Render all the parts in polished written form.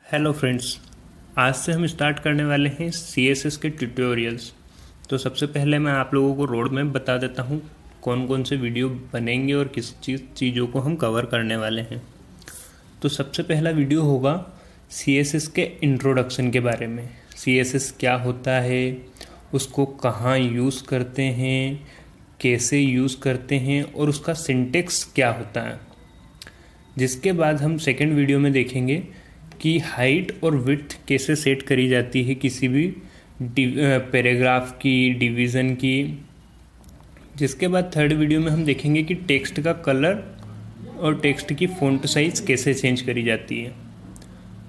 Hello friends, आज से हम स्टार्ट करने वाले हैं CSS के ट्यूटोरियल्स। तो सबसे पहले मैं आप लोगों को रोड मैप बता देता हूँ कौन कौन से वीडियो बनेंगे और किस चीज़ों को हम कवर करने वाले हैं। तो सबसे पहला वीडियो होगा CSS के इंट्रोडक्शन के बारे में। CSS क्या होता है, उसको कहाँ यूज़ करते हैं, कैसे यूज़ करते हैं और उसका सिंटेक्स क्या होता है। जिसके बाद हम सेकेंड वीडियो में देखेंगे कि हाइट और विड्थ कैसे सेट करी जाती है किसी भी पैराग्राफ की, डिवीज़न की। जिसके बाद थर्ड वीडियो में हम देखेंगे कि टेक्स्ट का कलर और टेक्स्ट की फ़ॉन्ट साइज़ कैसे चेंज करी जाती है।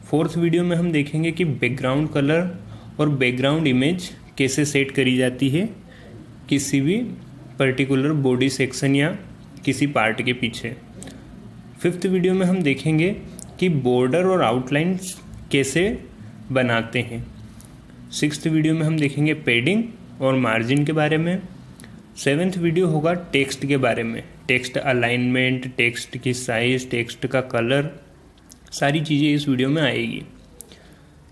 फोर्थ वीडियो में हम देखेंगे कि बैकग्राउंड कलर और बैकग्राउंड इमेज कैसे सेट करी जाती है किसी भी पर्टिकुलर बॉडी सेक्शन या किसी पार्ट के पीछे। फिफ्थ वीडियो में हम देखेंगे कि बॉर्डर और आउटलाइंस कैसे बनाते हैं। सिक्स्थ वीडियो में हम देखेंगे पैडिंग और मार्जिन के बारे में। सेवेंथ वीडियो होगा टेक्स्ट के बारे में, टेक्स्ट अलाइनमेंट, टेक्स्ट की साइज़, टेक्स्ट का कलर, सारी चीज़ें इस वीडियो में आएगी।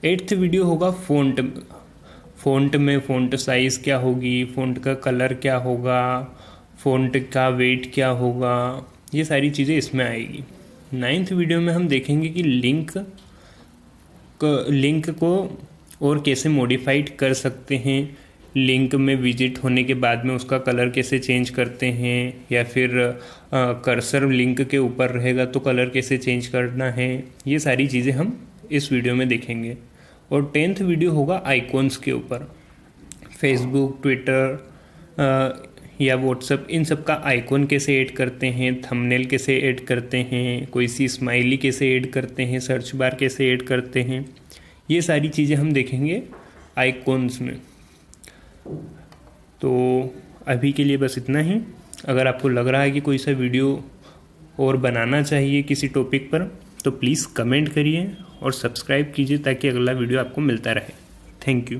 एट्थ वीडियो होगा फ़ॉन्ट में फ़ॉन्ट साइज़ क्या होगी, फ़ॉन्ट का कलर क्या होगा, फ़ॉन्ट का वेट क्या होगा, ये सारी चीज़ें इसमें आएगी। नाइन्थ वीडियो में हम देखेंगे कि लिंक को और कैसे मॉडिफाइड कर सकते हैं। लिंक में विजिट होने के बाद में उसका कलर कैसे चेंज करते हैं, या फिर कर्सर लिंक के ऊपर रहेगा तो कलर कैसे चेंज करना है। ये सारी चीज़ें हम इस वीडियो में देखेंगे। और 10th वीडियो होगा आइकॉन्स के ऊपर। फेसबुक, ट्विटर या व्हाट्सएप, इन सब का आइकॉन कैसे ऐड करते हैं, थंबनेल कैसे ऐड करते हैं, कोई सी स्माइली कैसे ऐड करते हैं, सर्च बार कैसे ऐड करते हैं, ये सारी चीज़ें हम देखेंगे आइकॉन्स में। तो अभी के लिए बस इतना ही। अगर आपको लग रहा है कि कोई सा वीडियो और बनाना चाहिए किसी टॉपिक पर तो प्लीज़ कमेंट करिए और सब्सक्राइब कीजिए ताकि अगला वीडियो आपको मिलता रहे। Thank you.